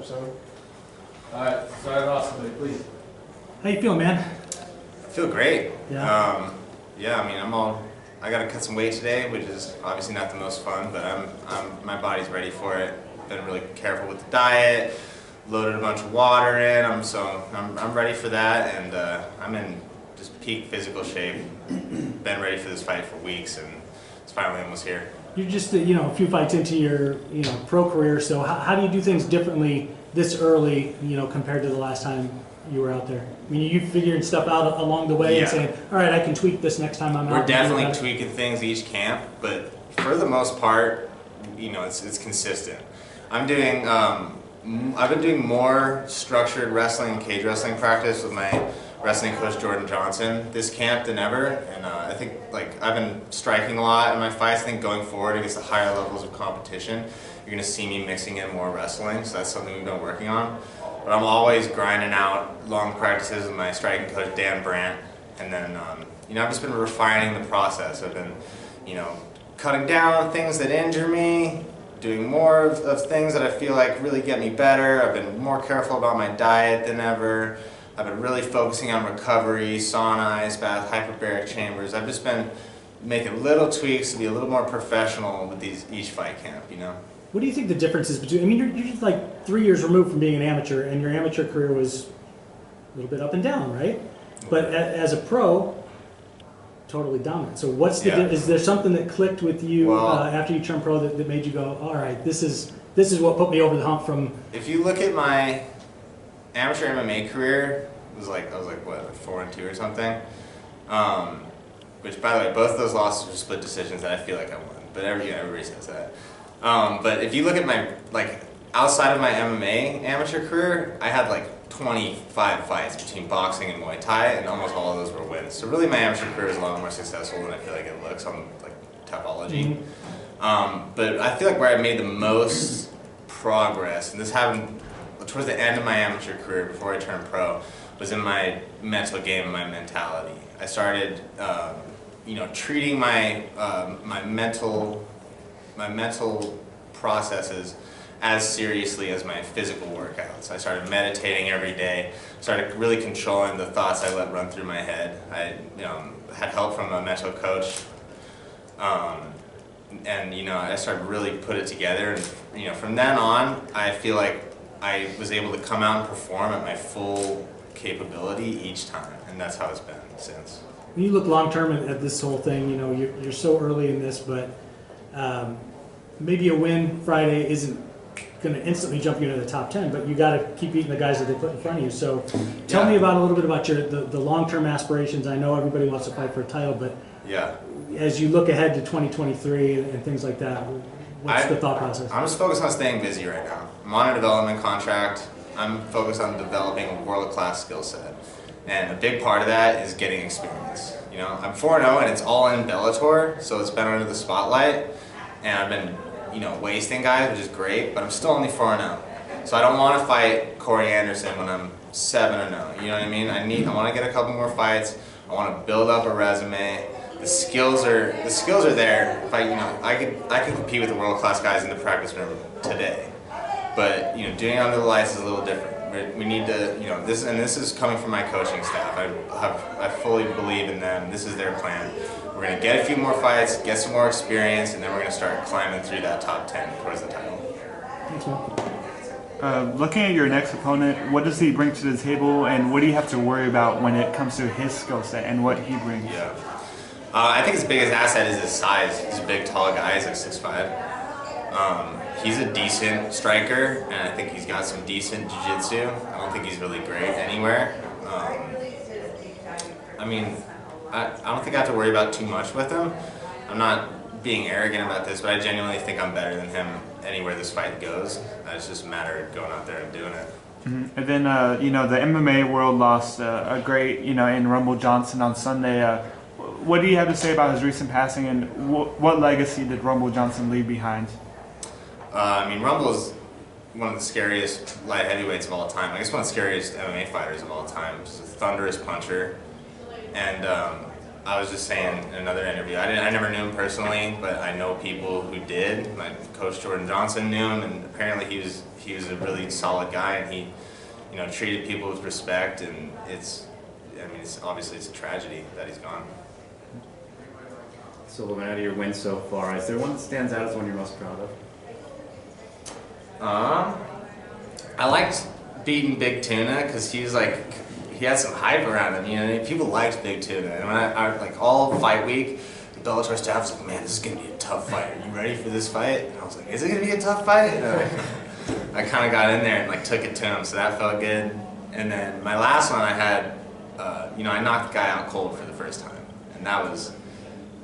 episode. Alright, start it off, somebody, please. How you feeling, man? I feel great. Yeah. Yeah, I mean, I gotta cut some weight today, which is obviously not the most fun, but my body's ready for it. Been really careful with the diet, loaded a bunch of water in, I'm ready for that, and I'm in just peak physical shape. Been ready for this fight for weeks, and it's finally almost here. You're just a few fights into your pro career, so how do you do things differently this early, compared to the last time you were out there? I mean, you figured stuff out along the way and saying, all right, I can tweak this next time I'm out. We're definitely tweaking things each camp, but for the most part, it's consistent. I've been doing more structured wrestling and cage wrestling practice with my wrestling coach Jordan Johnson this camp than ever, and I think I've been striking a lot in my fights. I think going forward against the higher levels of competition, you're going to see me mixing in more wrestling, so that's something we've been working on. But I'm always grinding out long practices with my striking coach Dan Brandt, and then I've just been refining the process. I've been cutting down on things that injure me, doing more of things that I feel like really get me better. I've been more careful about my diet than ever. I've been really focusing on recovery, sauna, ice bath, hyperbaric chambers. I've just been making little tweaks to be a little more professional with each fight camp, What do you think the difference is between, I mean, you're just like 3 years removed from being an amateur, and your amateur career was a little bit up and down, right? But as a pro, totally dominant. So what's the is there something that clicked with you after you turned pro that made you go, all right, this is what put me over the hump from... If you look at my amateur MMA career, I was like what, 4-2 or something? Which, by the way, both of those losses were split decisions that I feel like I won. But everybody says that. But if you look at my, outside of my MMA amateur career, I had 25 fights between boxing and Muay Thai, and almost all of those were wins. So really my amateur career is a lot more successful than I feel like it looks on Tapology. But I feel like where I made the most progress, and this happened towards the end of my amateur career before I turned pro, was in my mental game and my mentality. I started treating my mental processes as seriously as my physical workouts. I started meditating every day, started really controlling the thoughts I let run through my head. I had help from a mental coach, and I started really put it together, and from then on I feel like I was able to come out and perform at my full capability each time, and that's how it's been since. When you look long term at this whole thing, you're so early in this, but maybe a win Friday isn't going to instantly jump you into the top 10, but you got to keep beating the guys that they put in front of you. So tell me about a little bit about the long-term aspirations. I know everybody wants to fight for a title, but as you look ahead to 2023 and things like that, what's the thought process? I'm just focused on staying busy right now. I'm on a development contract. I'm focused on developing a world-class skill set, and a big part of that is getting experience. I'm 4-0 and it's all in Bellator, so it's been under the spotlight, and I've been wasting guys, which is great, but I'm still only 4-0. So I don't want to fight Corey Anderson when I'm 7-0. You know what I mean? I want to get a couple more fights. I want to build up a resume. The skills are there. If I could compete with the world-class guys in the practice room today. But doing it under the lights is a little different. We need to, this is coming from my coaching staff. I fully believe in them. This is their plan. We're going to get a few more fights, get some more experience, and then we're going to start climbing through that top 10 towards the title. Thanks, man. Looking at your next opponent, what does he bring to the table, and what do you have to worry about when it comes to his skill set and what he brings? Yeah. I think his biggest asset is his size. He's a big, tall guy. He's 6'5". He's a decent striker, and I think he's got some decent jiu-jitsu. I don't think he's really great anywhere. I don't think I have to worry about too much with him. I'm not being arrogant about this, but I genuinely think I'm better than him anywhere this fight goes. It's just a matter of going out there and doing it. Mm-hmm. And then, the MMA world lost a great, in Rumble Johnson on Sunday. What do you have to say about his recent passing, and what legacy did Rumble Johnson leave behind? Rumble is one of the scariest light heavyweights of all time. I guess one of the scariest MMA fighters of all time. He's a thunderous puncher. And I was just saying in another interview, I never knew him personally, but I know people who did. My coach Jordan Johnson knew him, and apparently he he was a really solid guy, and he, you know, treated people with respect, and it's obviously it's a tragedy that he's gone. So looking out of your wins so far, is there one that stands out as one you're most proud of? I liked beating Big Tuna because he had some hype around him. You know, people liked Big Tuna, and when I like all fight week, the Bellator staff was like, "Man, this is gonna be a tough fight. Are you ready for this fight?" And I was like, "Is it gonna be a tough fight?" And I kind of got in there and like took it to him, so that felt good. And then my last one, I had, you know, I knocked the guy out cold for the first time, and that was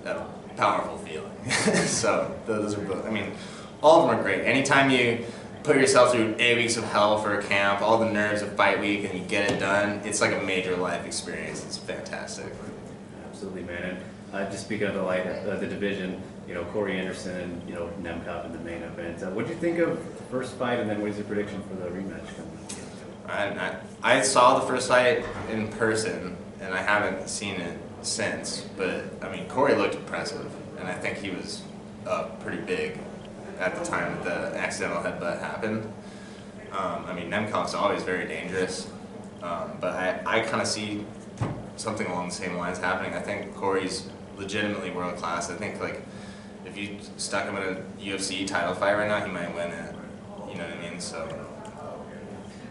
a powerful feeling. So those are both. I mean, all of them are great. Anytime you put yourself through 8 weeks of hell for a camp, all the nerves of fight week, and you get it done, it's like a major life experience. It's fantastic. Absolutely, man. And just speaking of the division, you know, Corey Anderson and, you know, Nemkov in the main event. What did you think of the first fight, and then what is your prediction for the rematch coming up? I saw the first fight in person, and I haven't seen it since. But I mean, Corey looked impressive, and I think he was pretty big at the time that the accidental headbutt happened. I mean, Nemkov's always very dangerous, but I kind of see something along the same lines happening. I think Corey's legitimately world class. I think like if you stuck him in a UFC title fight right now, he might win it. You know what I mean? So.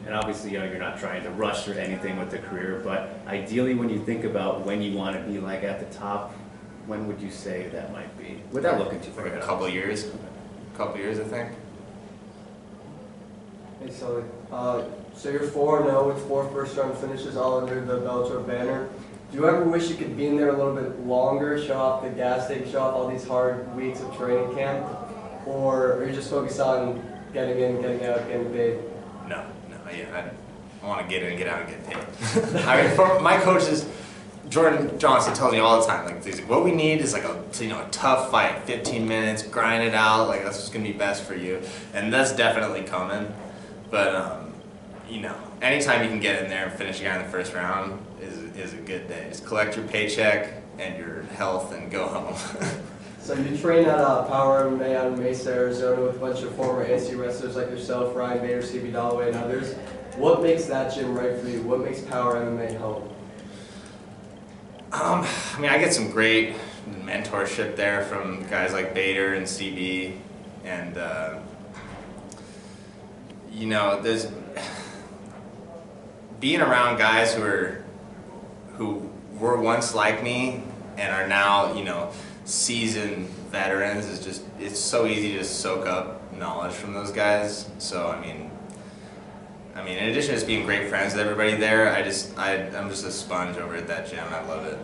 And obviously, you know, you're not trying to rush or anything with the career, but ideally, when you think about when you want to be like at the top, when would you say that might be? Without looking too far Like a ahead. couple years. Couple years, I think. Hey Sully, so you're 4-0 with 4 first-round finishes all under the Bellator banner. Do you ever wish you could be in there a little bit longer, show off the gas tank, show off all these hard weeks of training camp? Or are you just focused on getting in, getting out, getting paid? No, yeah, I want to get in and get out and get paid. I mean, for my coaches, Jordan Johnson tells me all the time, like, what we need is like a tough fight, 15 minutes, grind it out, like that's what's gonna be best for you, and that's definitely coming. But you know, anytime you can get in there and finish a guy in the first round is a good day. Just collect your paycheck and your health and go home. So you train at Power MMA out in Mesa, Arizona with a bunch of former ASU wrestlers like yourself, Ryan Bader, CB Dalloway, and others. What makes that gym right for you? What makes Power MMA home? I mean, I get some great mentorship there from guys like Bader and CB, and you know, there's being around guys who were once like me and are now, you know, seasoned veterans is just, it's so easy to just soak up knowledge from those guys. So I mean, in addition to just being great friends with everybody there, I'm just a sponge over at that gym. I love it.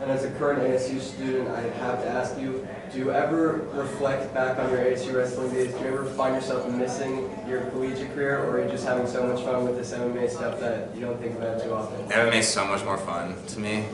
And as a current ASU student, I have to ask you, do you ever reflect back on your ASU wrestling days? Do you ever find yourself missing your collegiate career, or are you just having so much fun with this MMA stuff that you don't think about it too often? MMA is so much more fun to me.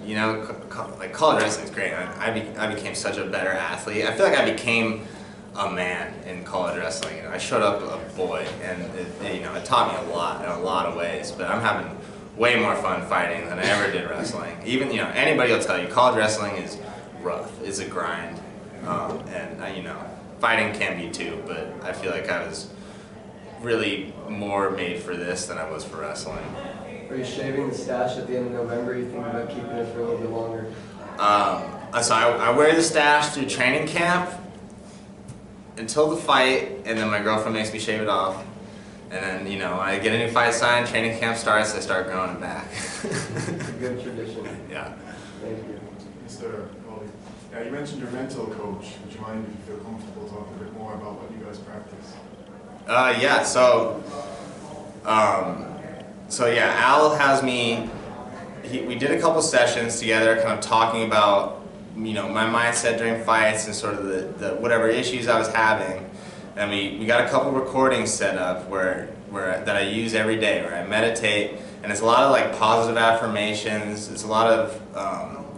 You know, like college wrestling is great. I became such a better athlete. I feel like I became a man in college wrestling. You know, I showed up a boy, and it taught me a lot in a lot of ways. But I'm having way more fun fighting than I ever did wrestling. Even, you know, anybody will tell you college wrestling is rough. It's a grind, and you know, fighting can be too. But I feel like I was really more made for this than I was for wrestling. Are you shaving the stash at the end of November? You think about keeping it for a little bit longer? So I wear the stash through training camp until the fight, and then my girlfriend makes me shave it off. And then, you know, when I get a new fight signed, training camp starts, I start growing it back. It's a good tradition. Yeah. Thank you. Mr. Cauley, you mentioned your mental coach. Would you mind, if you feel comfortable, talking a bit more about what you guys practice? Yeah, so yeah, Al has me, we did a couple sessions together kind of talking about, you know, my mindset during fights and sort of the whatever issues I was having. And we got a couple recordings set up that I use every day, where I meditate, and it's a lot of like positive affirmations. It's a lot of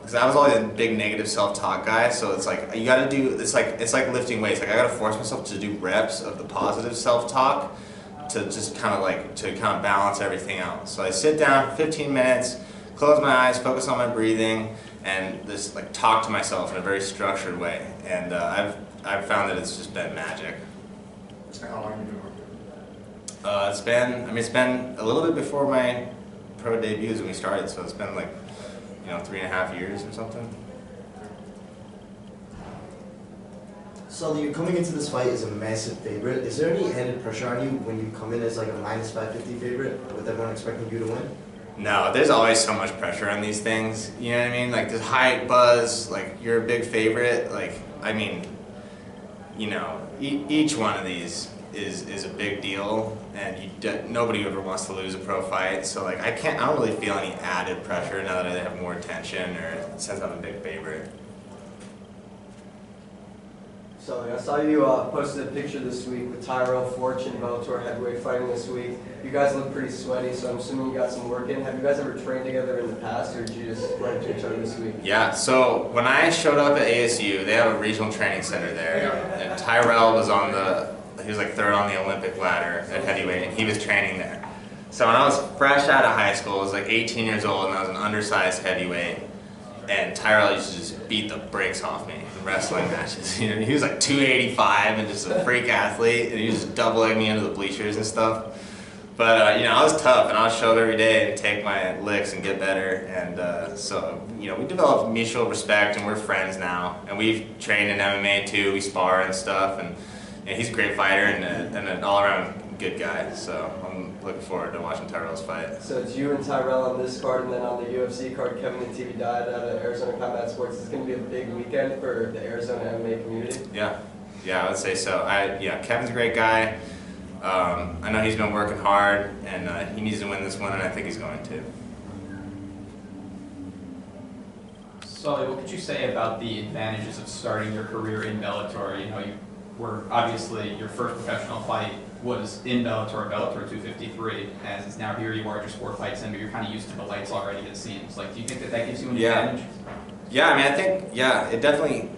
because I was always a big negative self-talk guy, so it's like you got to do. It's like lifting weights. Like I got to force myself to do reps of the positive self-talk to just kind of balance everything out. So I sit down for 15 minutes, close my eyes, focus on my breathing, and just like talk to myself in a very structured way. And I've found that it's just been magic. How long have you been working? It's been a little bit before my pro debuts when we started, so it's been like, 3.5 years or something. Sully, you're coming into this fight as a massive favorite. Is there any added pressure on you when you come in as like a minus 550 favorite with everyone expecting you to win? No, there's always so much pressure on these things. You know what I mean? Like this hype buzz, like you're a big favorite. Like, I mean, each one of these is a big deal, and nobody ever wants to lose a pro fight. So like, I don't really feel any added pressure now that I have more attention or since I'm a big favorite. So I saw you posted a picture this week with Tyrell Fortune, Bellator heavyweight fighting this week. You guys look pretty sweaty, so I'm assuming you got some work in. Have you guys ever trained together in the past, or did you just run into each other this week? Yeah, so when I showed up at ASU, they have a regional training center there, and Tyrell was he was like third on the Olympic ladder at heavyweight, and he was training there. So when I was fresh out of high school, I was like 18 years old, and I was an undersized heavyweight, and Tyrell used to just beat the brakes off me in wrestling matches. He was like 285 and just a freak athlete, and he was just double-legging me into the bleachers and stuff. But I was tough, and I would show up every day and take my licks and get better. And so we developed mutual respect, and we're friends now. And we've trained in MMA too. We spar and stuff, and he's a great fighter and an all-around good guy. So I'm looking forward to watching Tyrell's fight. So it's you and Tyrell on this card, and then on the UFC card, Kevin and TV Diet out of Arizona Combat Sports. It's going to be a big weekend for the Arizona MMA community. Yeah, I would say so. Kevin's a great guy. I know he's been working hard, and he needs to win this one, and I think he's going to. Sully, what could you say about the advantages of starting your career in Bellator? You were obviously your first professional fight was in Bellator 253, and now here you are just 4 fights in, but you're kind of used to the lights already, it seems. Like, do you think that gives you an advantage? Yeah, I think it definitely,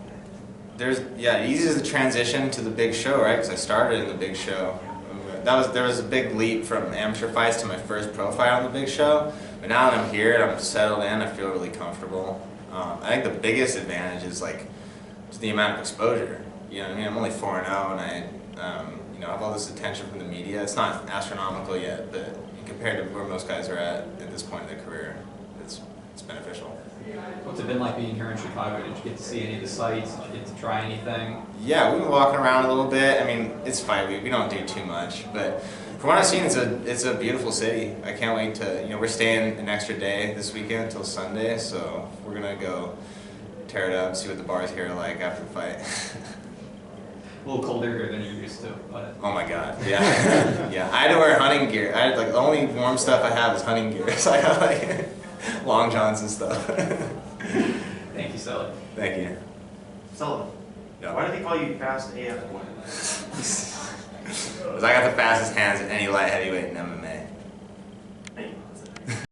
it eases the transition to the big show, right? Because I started in the big show. There was a big leap from amateur fights to my first pro fight on the big show, but now that I'm here and I'm settled in, I feel really comfortable. I think the biggest advantage is like just the amount of exposure. You know what I mean? I'm only 4-0, and I have all this attention from the media. It's not astronomical yet, but compared to where most guys are at this point in their career, it's beneficial. What's it been like being here in Chicago? Did you get to see any of the sites? Did you get to try anything? Yeah, we've been walking around a little bit. I mean, it's fight week. We don't do too much, but from what I've seen, it's a beautiful city. I can't wait to, we're staying an extra day this weekend until Sunday, so we're gonna go tear it up, see what the bars here are like after the fight. A little colder here than you're used to, but... Oh my god, yeah. Yeah, I had to wear hunting gear. The only warm stuff I have is hunting gear, so I got like long johns and stuff. Thank you, Sully. Thank you. Sullivan, Yeah. why do they call you fast AF boy? Because I got the fastest hands of any light heavyweight in MMA.